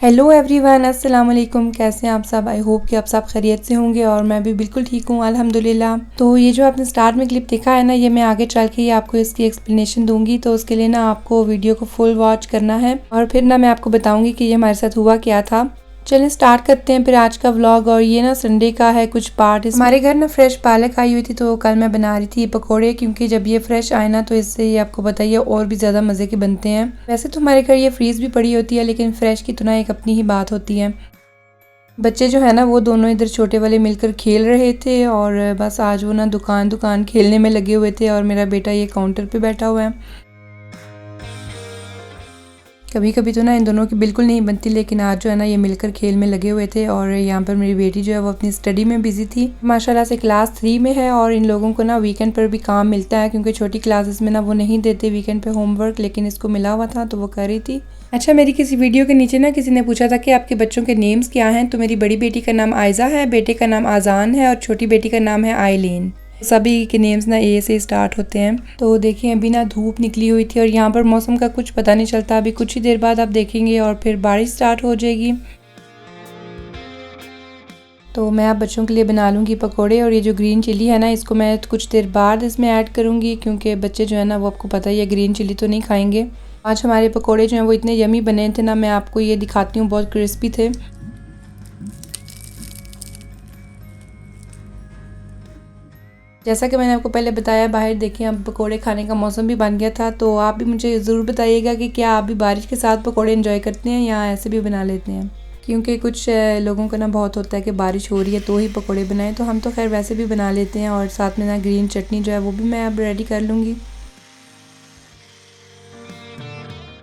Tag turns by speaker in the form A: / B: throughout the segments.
A: Hello everyone, अस्सलाम वालेकुम। कैसे हैं आप सब? आई होप कि आप सब खैरियत से होंगे और मैं भी बिल्कुल ठीक हूँ अल्हम्दुलिल्लाह। तो ये जो आपने स्टार्ट में क्लिप देखा है ना, ये मैं आगे चल के ही आपको इसकी एक्सप्लेनेशन दूंगी, तो उसके लिए ना आपको वीडियो को फुल वॉच करना है और फिर ना मैं आपको बताऊंगी कि ये हमारे साथ हुआ क्या था। चलिए स्टार्ट करते हैं फिर आज का व्लॉग। और ये ना संडे का है कुछ पार्ट। हमारे घर ना फ्रेश पालक आई हुई थी, तो कल मैं बना रही थी पकोड़े, क्योंकि जब ये फ्रेश आए ना तो इससे ये आपको बताइए और भी ज़्यादा मज़े के बनते हैं। वैसे तो हमारे घर ये फ्रीज भी पड़ी होती है, लेकिन फ्रेश की तो ना एक अपनी ही बात होती है। बच्चे जो है ना वो दोनों इधर छोटे वाले मिलकर खेल रहे थे और बस आज वो ना दुकान दुकान खेलने में लगे हुए थे और मेरा बेटा ये काउंटर पे बैठा हुआ है। कभी कभी तो ना इन दोनों की बिल्कुल नहीं बनती, लेकिन आज जो है ना ये मिलकर खेल में लगे हुए थे। और यहाँ पर मेरी बेटी जो है वो अपनी स्टडी में बिजी थी। माशाल्लाह से क्लास 3 में है और इन लोगों को ना वीकेंड पर भी काम मिलता है, क्योंकि छोटी क्लासेस में ना वो नहीं देते वीकेंड पे होमवर्क, लेकिन इसको मिला हुआ था तो वो कर रही थी। अच्छा, मेरी किसी वीडियो के नीचे ना किसी ने पूछा था कि आपके बच्चों के नेम्स क्या हैं, तो मेरी बड़ी बेटी का नाम आयजा है, बेटे का नाम आजान है और छोटी बेटी का नाम है आइलीन। सभी के नेम्स ना ए से स्टार्ट होते हैं। तो देखिए अभी ना धूप निकली हुई थी और यहाँ पर मौसम का कुछ पता नहीं चलता। अभी कुछ ही देर बाद आप देखेंगे और फिर बारिश स्टार्ट हो जाएगी। तो मैं आप बच्चों के लिए बना लूँगी पकोड़े। और ये जो ग्रीन चिली है ना, इसको मैं कुछ देर बाद इसमें ऐड करूँगी, क्योंकि बच्चे जो है ना वो आपको पता ही है ग्रीन चिली तो नहीं खाएंगे। आज हमारे पकोड़े जो हैं वो इतने यमी बने थे ना, मैं आपको ये दिखाती हूँ, बहुत क्रिस्पी थे। जैसा कि मैंने आपको पहले बताया, बाहर देखिए अब पकोड़े खाने का मौसम भी बन गया था। तो आप भी मुझे ज़रूर बताइएगा कि क्या आप भी बारिश के साथ पकोड़े एंजॉय करते हैं या ऐसे भी बना लेते हैं, क्योंकि कुछ लोगों को ना बहुत होता है कि बारिश हो रही है तो ही पकोड़े बनाएं। तो हम तो खैर वैसे भी बना लेते हैं। और साथ में ना ग्रीन चटनी जो है वो भी मैं अब रेडी कर लूँगी।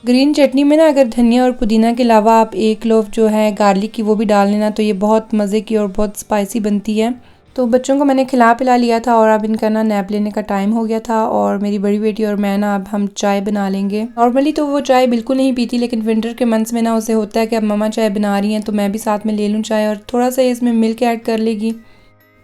A: ग्रीन चटनी में ना अगर धनिया और पुदीना के अलावा आप एक क्लोव जो है गार्लिक की वो भी डाल लेना, तो ये बहुत मज़े की और बहुत स्पाइसी बनती है। तो बच्चों को मैंने खिला पिला लिया था और अब इनका ना नैप लेने का टाइम हो गया था। और मेरी बड़ी बेटी और मैं ना अब हम चाय बना लेंगे। नॉर्मली तो वो चाय बिल्कुल नहीं पीती, लेकिन विंटर के मंथ्स में ना उसे होता है कि अब मम्मा चाय बना रही हैं तो मैं भी साथ में ले लूँ चाय, और थोड़ा सा इसमें मिल्क ऐड कर लेगी।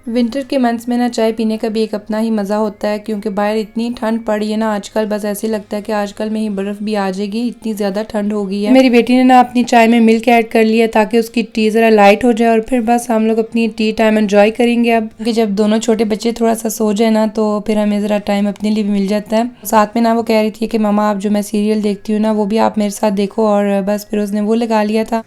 A: विंटर के मंथ्स में ना चाय पीने का भी एक अपना ही मज़ा होता है, क्योंकि बाहर इतनी ठंड पड़ी है ना आजकल, बस ऐसे लगता है कि आजकल में ही बर्फ़ भी आ जाएगी, इतनी ज़्यादा ठंड हो गई है। मेरी बेटी ने ना अपनी चाय में मिल्क ऐड कर लिया ताकि उसकी टी ज़रा लाइट हो जाए, और फिर बस हम लोग अपनी टी टाइम एंजॉय करेंगे अब, क्योंकि जब दोनों छोटे बच्चे थोड़ा सा सो जाए ना तो फिर हमें ज़रा टाइम अपने लिए भी मिल जाता है। साथ में ना वो कह रही थी कि मम्मा आप जो मैं सीरियल देखती हूँ ना वो भी आप मेरे साथ देखो, और बस फिर उसने वो लगा लिया था।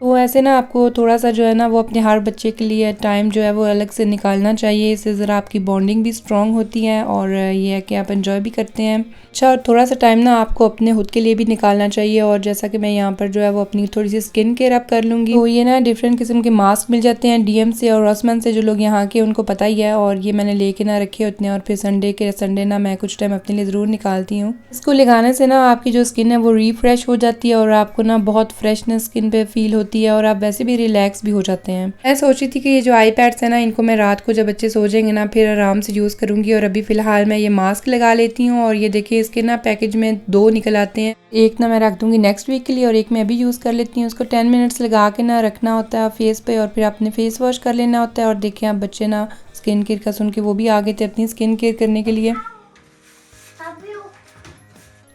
A: तो ऐसे ना आपको थोड़ा सा जो है ना वो अपने हर बच्चे के लिए टाइम जो है वो अलग से निकालना चाहिए। इससे ज़रा आपकी बॉन्डिंग भी स्ट्रांग होती है और ये है कि आप एंजॉय भी करते हैं। अच्छा, और थोड़ा सा टाइम ना आपको अपने खुद के लिए भी निकालना चाहिए। और जैसा कि मैं यहाँ पर जो है वो अपनी थोड़ी सी स्किन केयर अप कर लूँगी। तो ये ना डिफरेंट किस्म के मास्क मिल जाते हैं डीएम से और रसमन से, जो लोग यहाँ के उनको पता ही है। और ये मैंने लेके ना रखे होते हैं, और फिर संडे ना मैं कुछ टाइम अपने लिए ज़रूर निकालती हूँ। इसको लगाने से ना आपकी जो स्किन है वो रिफ्रेश हो जाती है और आपको ना बहुत फ्रेशनेस स्किन पे फील होती है, और आप वैसे भी रिलैक्स भी हो जाते हैं। मैं सोच रही थी कि ये जो आई पैड्स है ना, इनको मैं रात को जब बच्चे सो जाएंगे ना फिर आराम से यूज़ करूंगी। और अभी फ़िलहाल मैं ये मास्क लगा लेती हूँ। और ये देखिए इसके ना पैकेज में 2 निकल आते हैं, एक ना मैं रख दूंगी नेक्स्ट वीक के लिए और एक मैं अभी यूज़ कर लेती हूँ। उसको 10 मिनट्स लगा के ना रखना होता है फेस पे, और फिर अपने फेस वॉश कर लेना होता है। और देखिए आप बच्चे ना स्किन केयर का सुन के वो भी आ गए थे अपनी स्किन केयर करने के लिए।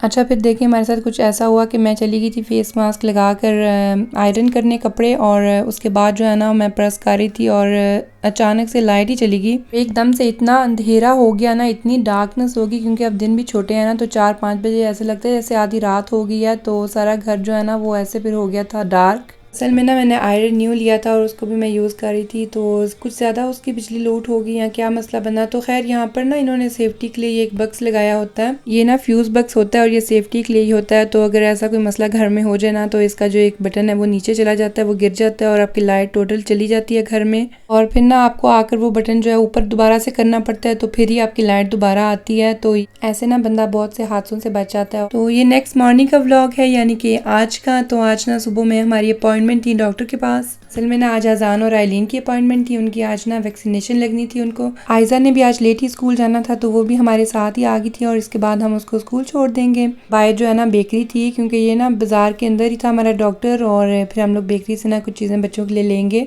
A: अच्छा, फिर देखिए हमारे साथ कुछ ऐसा हुआ कि मैं चली गई थी फेस मास्क लगा कर आयरन करने कपड़े, और उसके बाद जो है ना मैं प्रेस कर रही थी और अचानक से लाइट ही चली गई। एकदम से इतना अंधेरा हो गया ना, इतनी डार्कनेस होगी, क्योंकि अब दिन भी छोटे हैं ना, तो 4-5 बजे ऐसे लगता है जैसे आधी रात हो गई है। तो सारा घर जो है ना वो ऐसे फिर हो गया था डार्क। असल में ना मैंने आयरन न्यू लिया था और उसको भी मैं यूज़ कर रही थी, तो कुछ ज़्यादा उसकी बिजली लूट हो गई या क्या मसला बना। तो खैर यहाँ पर ना इन्होंने सेफ्टी के लिए एक बक्स लगाया होता है, ये ना फ्यूज़ बक्स होता है और ये सेफ्टी के लिए ही होता है। तो अगर ऐसा कोई मसला घर में हो जाए ना, तो इसका जो एक बटन है वो नीचे चला जाता है, वो गिर जाता है और आपकी लाइट टोटल चली जाती है घर में। और फिर ना आपको आकर वो बटन जो है ऊपर दोबारा से करना पड़ता है, तो फिर ही आपकी लाइट दोबारा आती है। तो ऐसे ना बंदा बहुत से हादसों से बच जाता है। तो ये नेक्स्ट मॉर्निंग का व्लॉग है, यानी कि आज का। तो आज ना सुबह में हमारी अपॉइंटमेंट थी डॉक्टर के पास। असल में ना आज अजान और आइलीन की अपॉइंटमेंट थी, उनकी आज ना वैक्सीनेशन लगनी थी उनको। आयजा ने भी आज लेट ही स्कूल जाना था, तो वो भी हमारे साथ ही आ गई थी, और इसके बाद हम उसको स्कूल छोड़ देंगे। बाहर जो है ना बेकरी थी, क्योंकि ये ना बाजार के अंदर ही था हमारा डॉक्टर, और फिर हम लोग बेकरी से ना कुछ चीज़ें बच्चों के लिए लेंगे।